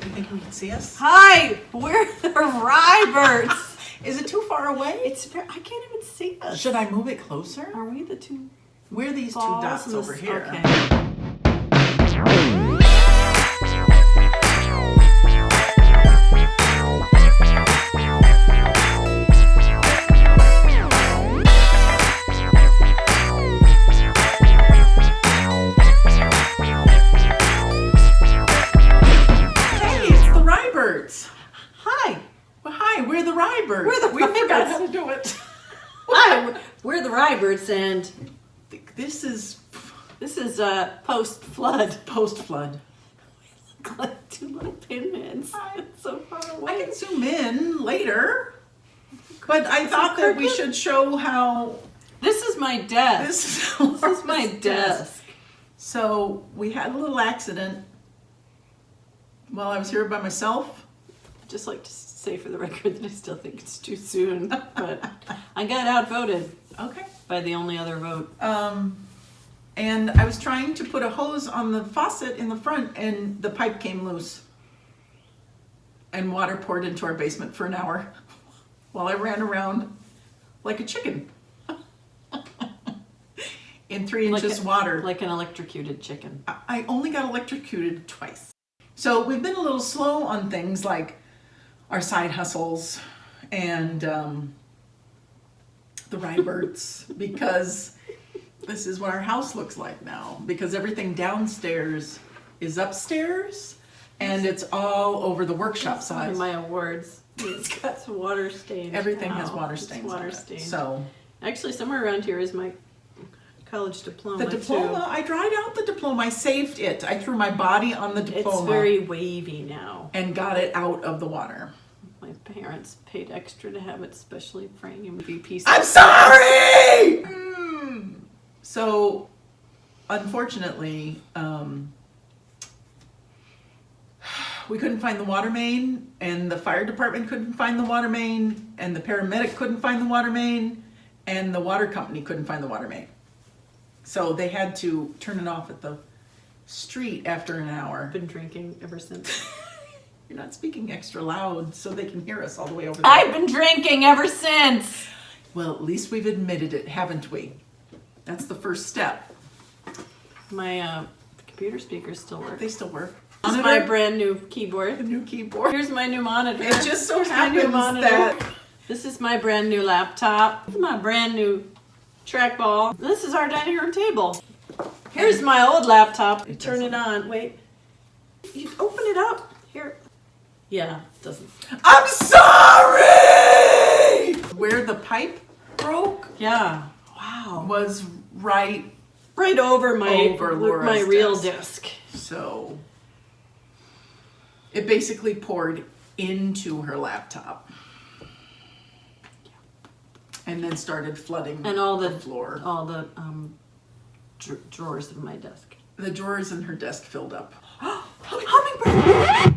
You think we can see us? Hi, we're the Ryberts. Is it too far away? I can't even see us. Should I move it closer? Are we the two? We're these two balls dots in this- over here. Okay. Hi. Well, hi, we're the Ryberts. We're the We forgot Ryberts. how to do it. Hi, we're the Ryberts, and This is post-flood. post-flood. Like two little pinheads. It's so far I away. can zoom in later, but I thought that we should show how This is my desk. this This is my desk. So we had a little accident while I was here by myself. I'd just like to say for the record that I still think it's too soon, but I got outvoted Okay. by the only other vote. And I was trying to put a hose on the faucet in the front, and the pipe came loose. And water poured into our basement for an hour while I ran around like a chicken in 3 inches water. Like an electrocuted chicken. I only got electrocuted twice. So we've been a little slow on things like our side hustles and the Ryberts because this is what our house looks like now, because everything downstairs is upstairs and it's all over the workshop One side. of my awards. It's got water stains. Everything has now. water It's stains water on it. stained. So Actually, somewhere around here is my college diploma. the diploma, too. I dried out the diploma. I saved it. I threw my body on the diploma It's very wavy now. and got it out of the water. My parents paid extra to have it specially framed piece. I'm sorry! So, unfortunately, we couldn't find the water main, and the fire department couldn't find the water main, and the paramedic couldn't find the water main, and the water company couldn't find the water main. So they had to turn it off at the street after an hour. I've been drinking ever since. You're not speaking extra loud so they can hear us all the way over there. I've been drinking ever since. Well, at least we've admitted it, haven't we? That's the first step. My computer speakers still work. They still work. This is my brand new keyboard. The new keyboard. Here's my new monitor. It just so Here's my new happens monitor. that This is my brand new laptop. This is my brand new trackball. This is our dining room table. Here's my old laptop. Turn it on. Wait. You open it up. Here. Yeah, it doesn't. I'm sorry! Where the pipe broke Yeah. Wow. was right, Right over my Over Laura's my real desk. desk. so it basically poured into her laptop. And then started flooding And all the floor. drawers of my desk. The drawers in her desk filled up. Hummingbird.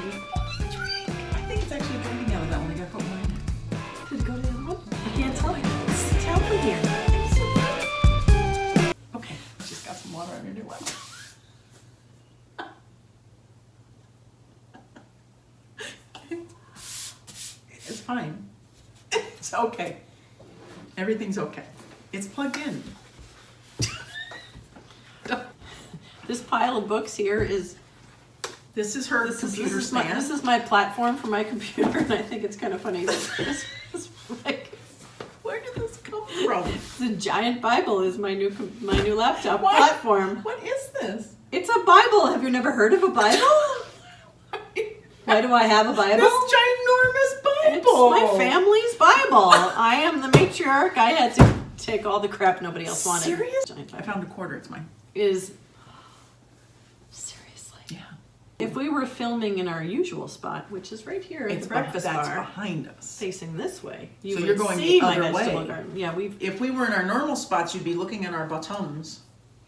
I think it's actually drinking out of that one. I gotta put mine. Did it go to the other one? I can't tell. It's tell from here. Okay, just got some water on your new one. It's fine. It's okay. Everything's okay. It's plugged in. This pile of books here is This is her computer stand. this is my platform for my computer, and I think it's kind of funny. This like, Where did this come from? the giant Bible is my new laptop What? platform. What is this? It's a Bible. Have you never heard of a Bible? Why do I have a Bible? This ginormous Bible. It's my family's Bible. I am the matriarch. I had to take all the crap nobody else wanted. Serious? Giant I Bible found a quarter. It's mine. is seriously. Yeah. If we were filming in our usual spot, which is right here at It's the breakfast that's bar, behind us. facing this way, you So would you're going see the my other vegetable way. garden. Yeah, we've If we were in our normal spots, you'd be looking at our bottoms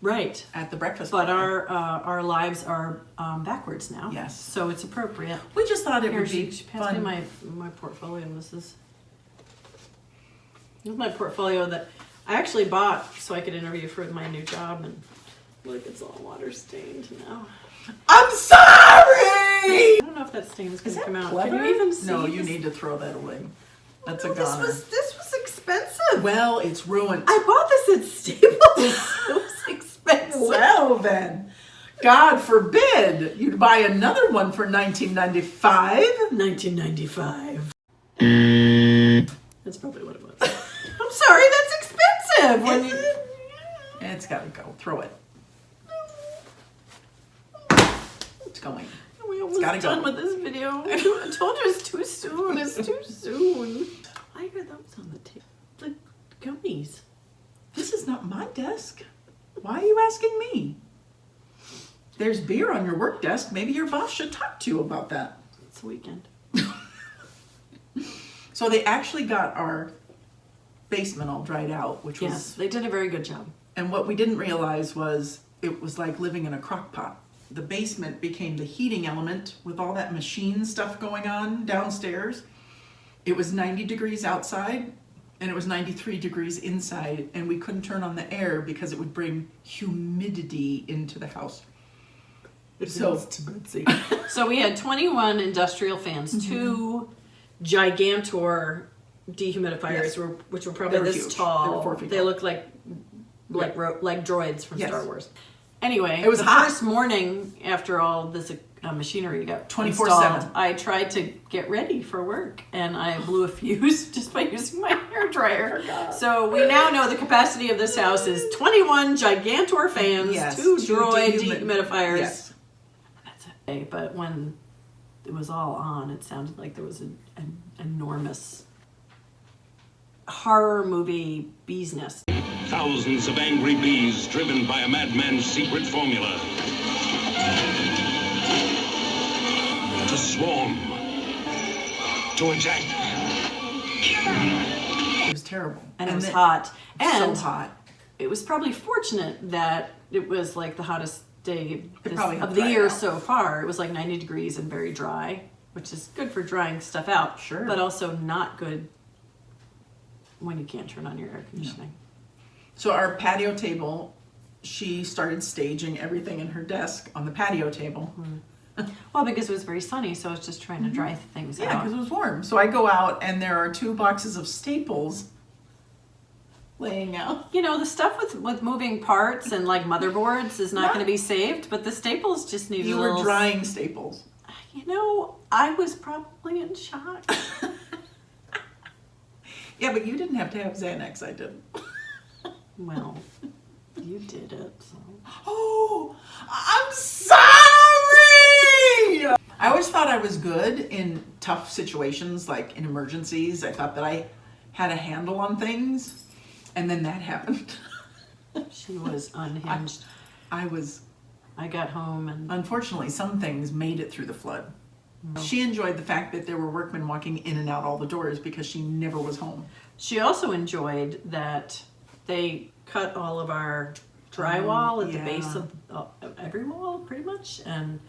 right. at the breakfast But bar. our lives are backwards now. Yes. So it's appropriate. We just thought it Here, would be she passed me fun. my portfolio. This is This is my portfolio that I actually bought so I could interview for my new job, and look, it's all water stained now. I'm sorry! I don't know if that stain's Is gonna that come out. clever? Can you even see? No, you this? need to throw that away. That's a No, goner. this was expensive. Well, it's ruined. I bought this at Staples. It was expensive. Well then, God forbid you'd buy another one for $19.95. 1995. That's probably what it was. I'm sorry, that's expensive. When you... It's gotta go. Throw it. It's going. We almost gotta done go. with this video. I told you it's too soon. It's too soon. Why are those on the table? The gummies. This is not my desk. Why are you asking me? There's beer on your work desk. Maybe your boss should talk to you about that. It's the weekend. So they actually got our basement all dried out, which was... Yes, they did a very good job. And what we didn't realize was it was like living in a crock pot. The basement became the heating element with all that machine stuff going on downstairs. It was 90 degrees outside and it was 93 degrees inside, and we couldn't turn on the air because it would bring humidity into the house. So we had 21 industrial fans, 2 gigantor dehumidifiers, Yes. which were probably They were this huge. tall. They were 4 feet They tall. look like droids from Yes. Star Wars. Anyway, It was the hot. first morning after all this machinery got 24/7. installed, I tried to get ready for work, and I blew a fuse just by using my hair dryer. So we now know the capacity of this house is 21 gigantor fans, Yes, 2 two droid dehumid- dehumidifiers. Yes. That's it. But when it was all on, it sounded like there was an enormous horror movie bee's nest. Thousands of angry bees driven by a madman's secret formula. To swarm. To attack. It was terrible. And it was then- hot. And so hot. it was probably fortunate that it was like the hottest day probably of the dried year out. so far. It was like 90 degrees and very dry, which is good for drying stuff out. Sure. But also not good when you can't turn on your air conditioning. So our patio table, she started staging everything in her desk on the patio table. Well, because it was very sunny, so I was just trying to dry things Yeah, out. because it was warm. So I go out and there are 2 boxes of staples laying out. You know, the stuff with moving parts and like motherboards is not Yeah. going to be saved, but the staples just need You a little... were drying staples. You know, I was probably in shock. Yeah, but you didn't have to have Xanax, I did. Well, you did it, so... Oh, I'm sorry! I always thought I was good in tough situations, like in emergencies. I thought that I had a handle on things, and then that happened. She was unhinged. I was, I got home and... unfortunately, some things made it through the flood. She enjoyed the fact that there were workmen walking in and out all the doors because she never was home. She also enjoyed that they cut all of our drywall at the base of every wall, pretty much, and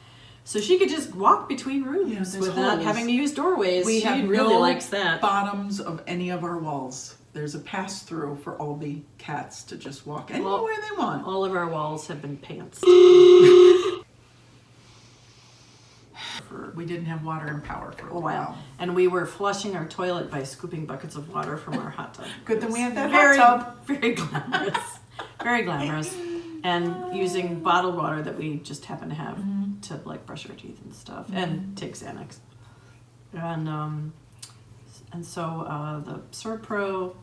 so she could just walk between rooms there's without holes. having to use doorways. We She have really no likes that. bottoms of any of our walls. There's a pass-through for all the cats to just walk anywhere they want. All of our walls have been pantsed. We didn't have water and power for a a while, and we were flushing our toilet by scooping buckets of water from our hot tub. Good that we had that Very, hot tub. very glamorous, very glamorous, and using bottled water that we just happen to have to like brush our teeth and stuff, and take Xanax, and so the Serpro,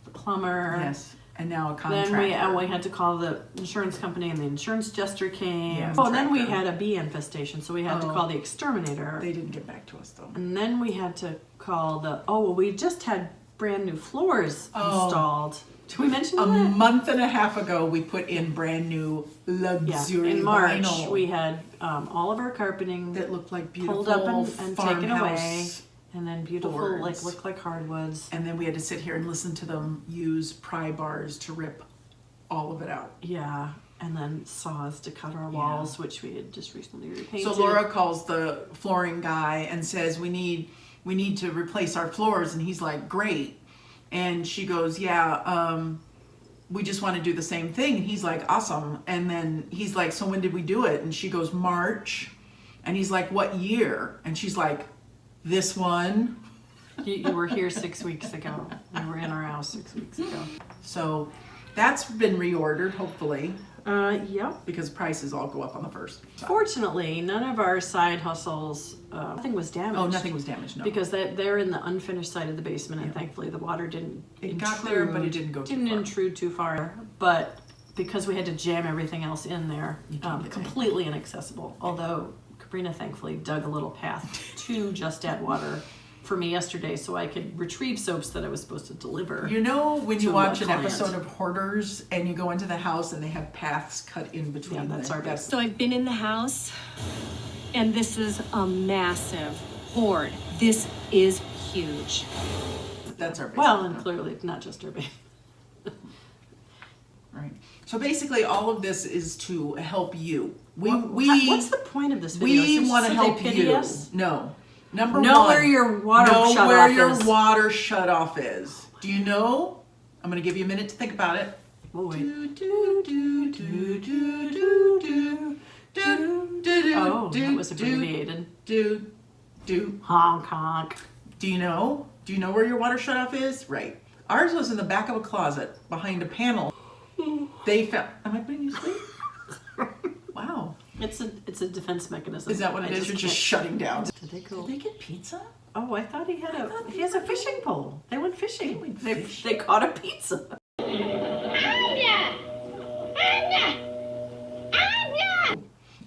the plumber. Yes, and now a contractor. Then we had to call the insurance company, and the insurance adjuster came. Yeah, Oh, and then we contractor. had a bee infestation, so we had to call the exterminator. They didn't get back to us though. And then we had to call we just had brand new floors installed. Did we mention A that? month and a half ago, we put in brand new luxury In March, vinyl we had all of our carpeting that looked like beautiful pulled up and taken away, farmhouse. and then beautiful, boards. looked like hardwoods. And then we had to sit here and listen to them use pry bars to rip all of it out. Yeah, and then saws to cut our walls, which we had just recently repainted. So Laura calls the flooring guy and says, we need to replace our floors, and he's like, great. And she goes, yeah, we just want to do the same thing. And he's like, awesome. And then he's like, so when did we do it? And she goes, March. And he's like, what year? And she's like, this one. You were here 6 weeks ago. You were in our house 6 weeks ago. So that's been reordered, hopefully, Yep. because prices all go up on the first. Fortunately, none of our side hustles, nothing was damaged. Oh, nothing was damaged, no. Because they're in the unfinished side of the basement, and thankfully the water didn't It got there, but it didn't go too far. intrude too far. But because we had to jam everything else in there, You can't get completely inaccessible. Although Sabrina thankfully dug a little path to Just Add Water for me yesterday so I could retrieve soaps that I was supposed to deliver. You know when you to watch a an client. episode of Hoarders and you go into the house and they have paths cut in between? Yeah, that's our best. So I've been in the house, and this is a massive hoard. This is huge. That's our basic. Well, and clearly not just our baby. Right. So basically all of this is to help you. What's the point of this video? We Is it want to so they help pity you. us? No. Number Know one. where your water know shut where off your is. water shut off is. Do you know? I'm going to give you a minute to think about it. Oh, wait. Do, do, do, do, do, do, do, do, do, Oh, do, that was do, abbreviated. do. Honk, honk. Do you know? Do you know where your water shut off is? Right. Ours was in the back of a closet behind a panel. They found. Am I putting you to sleep? Wow. It's a defense mechanism. Is that what it is? You're just shutting down. Did they go? Did they get pizza? Oh, I thought he has a fishing pole. They went fishing. They went fishing. They caught a pizza.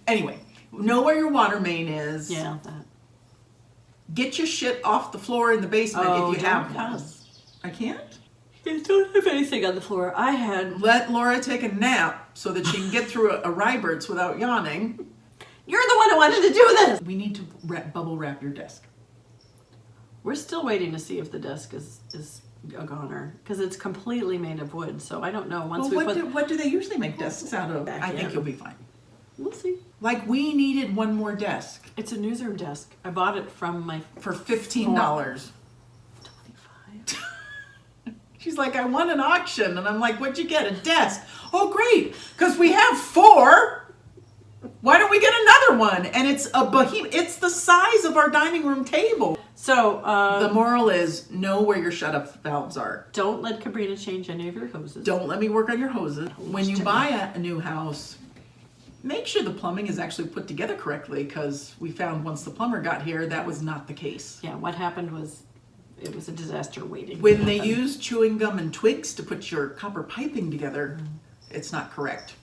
Anyway, know where your water main is. Yeah, that. Get your shit off the floor in the basement Oh, if you have don't one. cuss. I can't? I don't have anything on the floor. I had. Let Laura take a nap so that she can get through a Ryberts without yawning. You're the one who wanted to do this. We need to bubble wrap your desk. We're still waiting to see if the desk is a goner because it's completely made of wood. So I don't know. Once Well, we what do they usually make desks out of? Back I think in. you'll be fine. we'll see. Like we needed one more desk It's a newsroom desk. I bought it from my for $15. 25. She's like, I won an auction. And I'm like, what'd you get? A desk. Oh, great. Because we have 4. Why don't we get another one? And it's a behemoth. It's the size of our dining room table. So The moral is know where your shut-off valves are. don't let Cabrina change any of your hoses. Don't let me work on your hoses. When you buy a new house, make sure the plumbing is actually put together correctly because we found once the plumber got here, that was not the case. Yeah, what happened was it was a disaster waiting. When they use chewing gum and twigs to put your copper piping together, it's not correct.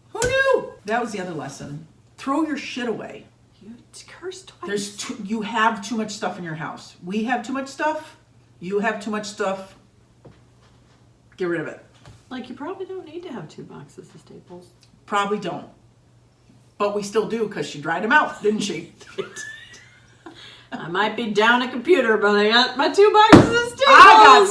Who knew? That was the other lesson. Throw your shit away. You cursed twice. You have too much stuff in your house. We have too much stuff. You have too much stuff. Get rid of it. Like you probably don't need to have 2 boxes of staples. Probably don't. But we still do because she dried them out, didn't she? I might be down a computer, but I got my 2 boxes of staples. I got